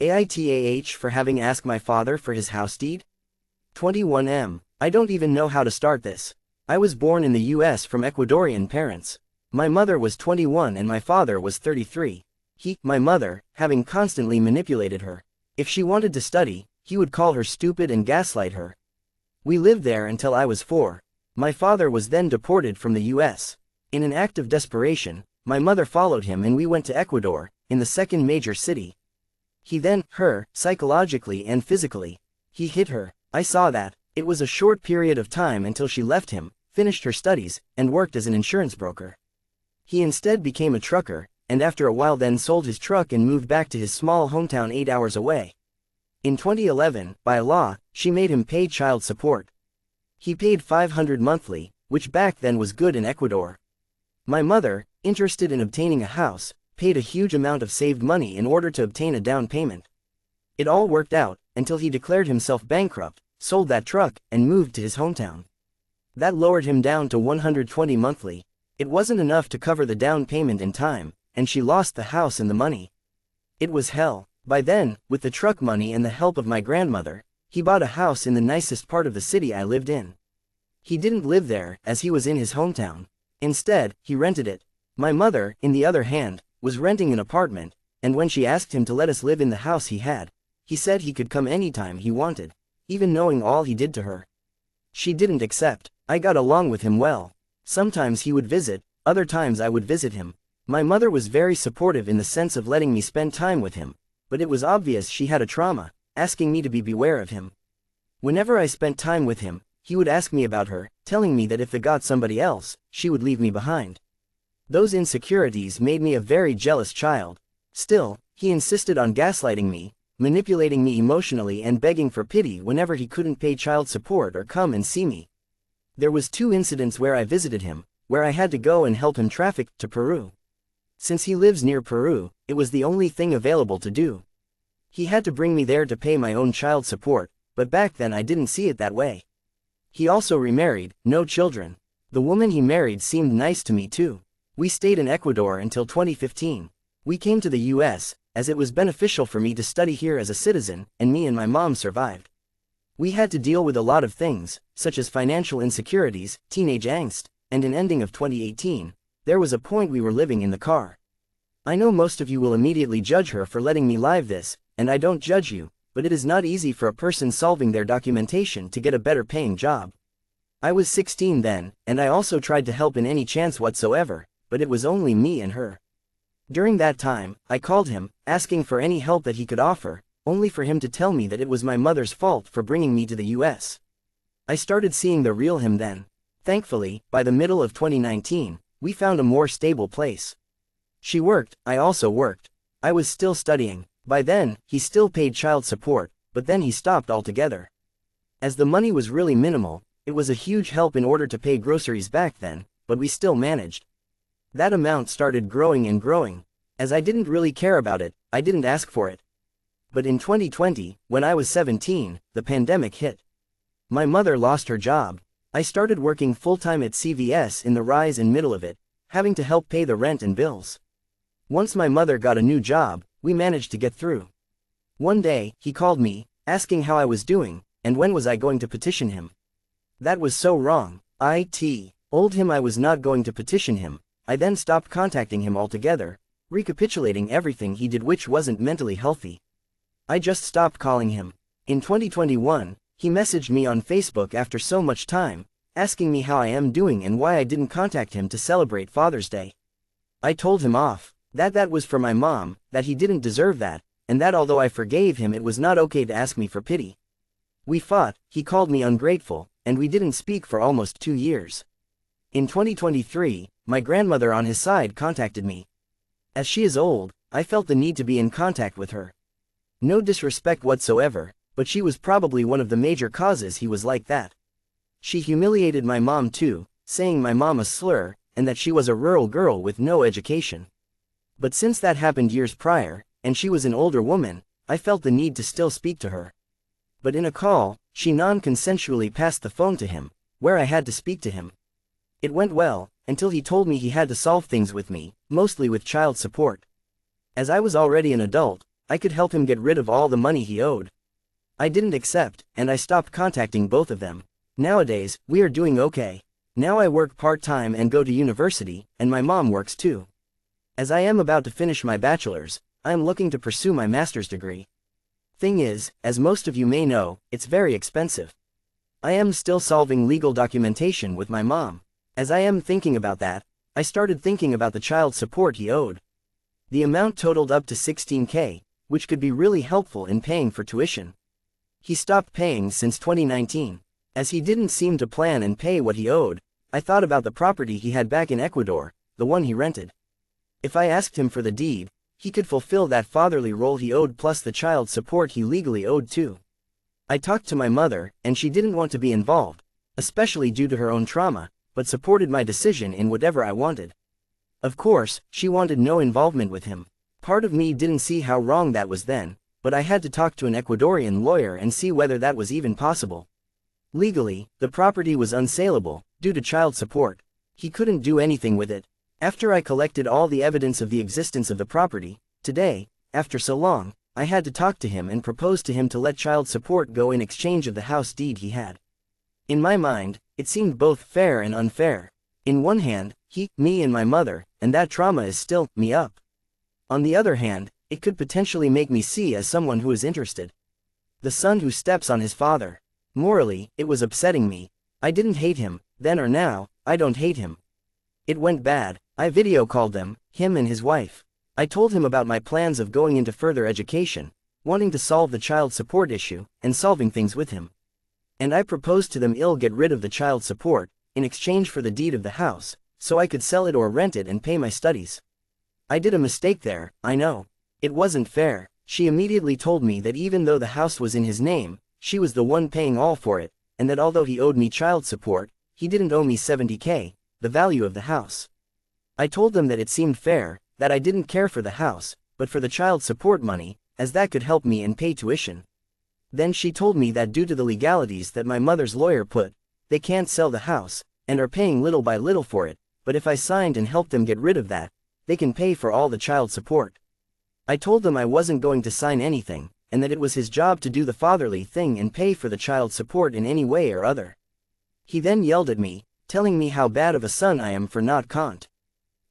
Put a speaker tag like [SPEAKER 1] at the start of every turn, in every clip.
[SPEAKER 1] Aitah for having asked my father for his house deed? 21M. I don't even know how to start this. I was born in the US from Ecuadorian parents. My mother was 21 and my father was 33. My mother, having constantly manipulated her. If she wanted to study, he would call her stupid and gaslight her. We lived there until I was 4. My father was then deported from the US. In an act of desperation, my mother followed him and we went to Ecuador, in the second major city. He then, her, psychologically and physically. He hit her. I saw that. It was a short period of time until she left him, finished her studies, and worked as an insurance broker. He instead became a trucker, and after a while then sold his truck and moved back to his small hometown 8 hours away. In 2011, by law, she made him pay child support. He paid $500 monthly, which back then was good in Ecuador. My mother, interested in obtaining a house, paid a huge amount of saved money in order to obtain a down payment. It all worked out, until he declared himself bankrupt, sold that truck, and moved to his hometown. That lowered him down to $120 monthly. It wasn't enough to cover the down payment in time, and she lost the house and the money. It was hell. By then, with the truck money and the help of my grandmother, he bought a house in the nicest part of the city I lived in. He didn't live there, as he was in his hometown. Instead, he rented it. My mother, in the other hand, was renting an apartment, and when she asked him to let us live in the house he said he could come anytime he wanted, even knowing all he did to her. She didn't accept. I got along with him well. Sometimes he would visit, other times I would visit him. My mother was very supportive in the sense of letting me spend time with him, but it was obvious she had a trauma, asking me to beware of him. Whenever I spent time with him, he would ask me about her, telling me that if they got somebody else, she would leave me behind. Those insecurities made me a very jealous child. Still, he insisted on gaslighting me, manipulating me emotionally and begging for pity whenever he couldn't pay child support or come and see me. There was 2 incidents where I visited him, where I had to go and help him traffic to Peru. Since he lives near Peru, it was the only thing available to do. He had to bring me there to pay my own child support, but back then I didn't see it that way. He also remarried, no children. The woman he married seemed nice to me too. We stayed in Ecuador until 2015. We came to the US, as it was beneficial for me to study here as a citizen, and me and my mom survived. We had to deal with a lot of things, such as financial insecurities, teenage angst, and in ending of 2018, there was a point we were living in the car. I know most of you will immediately judge her for letting me live this, and I don't judge you, but it is not easy for a person solving their documentation to get a better paying job. I was 16 then, and I also tried to help in any chance whatsoever, but it was only me and her. During that time, I called him, asking for any help that he could offer, only for him to tell me that it was my mother's fault for bringing me to the US. I started seeing the real him then. Thankfully, by the middle of 2019, we found a more stable place. She worked, I also worked. I was still studying. By then, he still paid child support, but then he stopped altogether. As the money was really minimal, it was a huge help in order to pay groceries back then, but we still managed. That amount started growing and growing. As I didn't really care about it, I didn't ask for it. But in 2020, when I was 17, the pandemic hit. My mother lost her job. I started working full-time at CVS in the rise and middle of it, having to help pay the rent and bills. Once my mother got a new job, we managed to get through. One day, he called me, asking how I was doing, and when was I going to petition him. That was so wrong. I told him I was not going to petition him. I then stopped contacting him altogether, recapitulating everything he did which wasn't mentally healthy. I just stopped calling him. In 2021, he messaged me on Facebook after so much time, asking me how I am doing and why I didn't contact him to celebrate Father's Day. I told him off, that was for my mom, that he didn't deserve that, and that although I forgave him it was not okay to ask me for pity. We fought, he called me ungrateful, and we didn't speak for almost 2 years. In 2023, my grandmother on his side contacted me. As she is old, I felt the need to be in contact with her. No disrespect whatsoever, but she was probably one of the major causes he was like that. She humiliated my mom too, saying my mom a slur, and that she was a rural girl with no education. But since that happened years prior, and she was an older woman, I felt the need to still speak to her. But in a call, she non-consensually passed the phone to him, where I had to speak to him. It went well, until he told me he had to solve things with me, mostly with child support. As I was already an adult, I could help him get rid of all the money he owed. I didn't accept, and I stopped contacting both of them. Nowadays, we are doing okay. Now I work part-time and go to university, and my mom works too. As I am about to finish my bachelor's, I am looking to pursue my master's degree. Thing is, as most of you may know, it's very expensive. I am still solving legal documentation with my mom. As I am thinking about that, I started thinking about the child support he owed. The amount totaled up to 16K, which could be really helpful in paying for tuition. He stopped paying since 2019. As he didn't seem to plan and pay what he owed, I thought about the property he had back in Ecuador, the one he rented. If I asked him for the deed, he could fulfill that fatherly role he owed plus the child support he legally owed too. I talked to my mother, and she didn't want to be involved, especially due to her own trauma, but supported my decision in whatever I wanted. Of course, she wanted no involvement with him. Part of me didn't see how wrong that was then, but I had to talk to an Ecuadorian lawyer and see whether that was even possible. Legally, the property was unsaleable, due to child support. He couldn't do anything with it. After I collected all the evidence of the existence of the property, today, after so long, I had to talk to him and propose to him to let child support go in exchange of the house deed he had. In my mind, it seemed both fair and unfair. In one hand, me and my mother, and that trauma is still, me up. On the other hand, it could potentially make me see as someone who is interested. The son who steps on his father. Morally, it was upsetting me. I didn't hate him, then or now, I don't hate him. It went bad. I video called them, him and his wife. I told him about my plans of going into further education, wanting to solve the child support issue, and solving things with him. And I proposed to them I'll get rid of the child support, in exchange for the deed of the house, so I could sell it or rent it and pay my studies. I did a mistake there, I know. It wasn't fair. She immediately told me that even though the house was in his name, she was the one paying all for it, and that although he owed me child support, he didn't owe me 70K, the value of the house. I told them that it seemed fair, that I didn't care for the house, but for the child support money, as that could help me and pay tuition. Then she told me that due to the legalities that my mother's lawyer put, they can't sell the house, and are paying little by little for it, but if I signed and helped them get rid of that, they can pay for all the child support. I told them I wasn't going to sign anything, and that it was his job to do the fatherly thing and pay for the child support in any way or other. He then yelled at me, telling me how bad of a son I am for not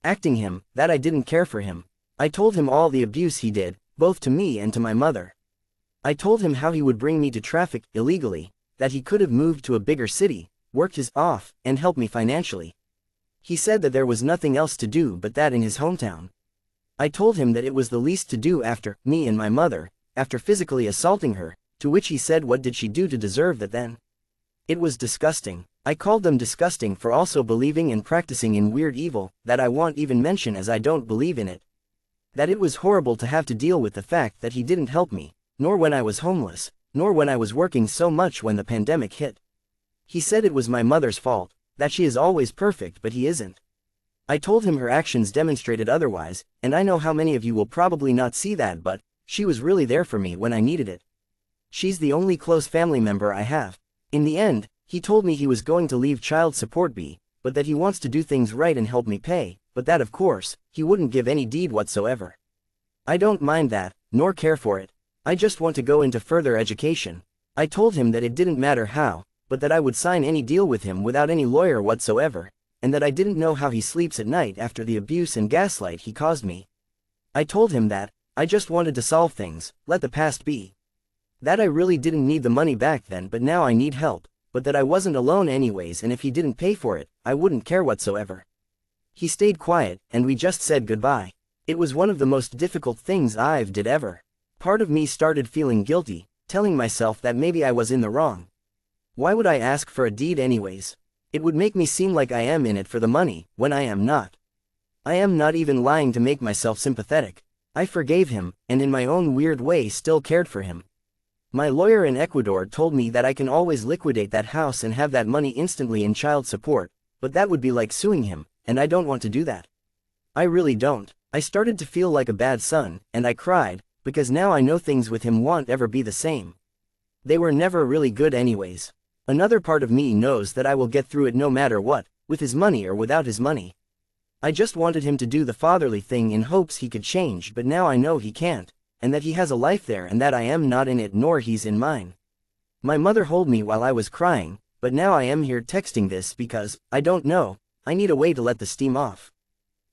[SPEAKER 1] acting him, that I didn't care for him. I told him all the abuse he did, both to me and to my mother. I told him how he would bring me to traffic illegally, that he could have moved to a bigger city, worked his off, and helped me financially. He said that there was nothing else to do but that in his hometown. I told him that it was the least to do after me and my mother, after physically assaulting her, to which he said what did she do to deserve that then? It was disgusting. I called them disgusting for also believing and practicing in weird evil, that I won't even mention as I don't believe in it. That it was horrible to have to deal with the fact that he didn't help me, nor when I was homeless, nor when I was working so much when the pandemic hit. He said it was my mother's fault, that she is always perfect but he isn't. I told him her actions demonstrated otherwise, and I know how many of you will probably not see that, but she was really there for me when I needed it. She's the only close family member I have. In the end, he told me he was going to leave child support be, but that he wants to do things right and help me pay, but that of course, he wouldn't give any deed whatsoever. I don't mind that, nor care for it. I just want to go into further education. I told him that it didn't matter how, but that I would sign any deal with him without any lawyer whatsoever, and that I didn't know how he sleeps at night after the abuse and gaslight he caused me. I told him that I just wanted to solve things, let the past be. That I really didn't need the money back then, but now I need help, but that I wasn't alone anyways, and if he didn't pay for it, I wouldn't care whatsoever. He stayed quiet, and we just said goodbye. It was one of the most difficult things I've did ever. Part of me started feeling guilty, telling myself that maybe I was in the wrong. Why would I ask for a deed anyways? It would make me seem like I am in it for the money, when I am not. I am not even lying to make myself sympathetic. I forgave him, and in my own weird way still cared for him. My lawyer in Ecuador told me that I can always liquidate that house and have that money instantly in child support, but that would be like suing him, and I don't want to do that. I really don't. I started to feel like a bad son, and I cried, because now I know things with him won't ever be the same. They were never really good anyways. Another part of me knows that I will get through it no matter what, with his money or without his money. I just wanted him to do the fatherly thing in hopes he could change, but now I know he can't. and that he has a life there and that I am not in it nor he's in mine. My mother hold me while I was crying, but now I am here texting this because, I don't know, I need a way to let the steam off.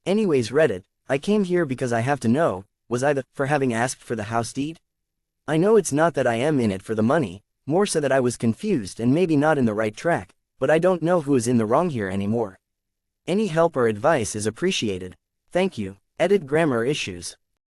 [SPEAKER 1] Anyways Reddit, I came here because I have to know, was I the for having asked for the house deed? I know it's not that I am in it for the money, more so that I was confused and maybe not in the right track, but I don't know who is in the wrong here anymore. Any help or advice is appreciated. Thank you. Edit grammar issues.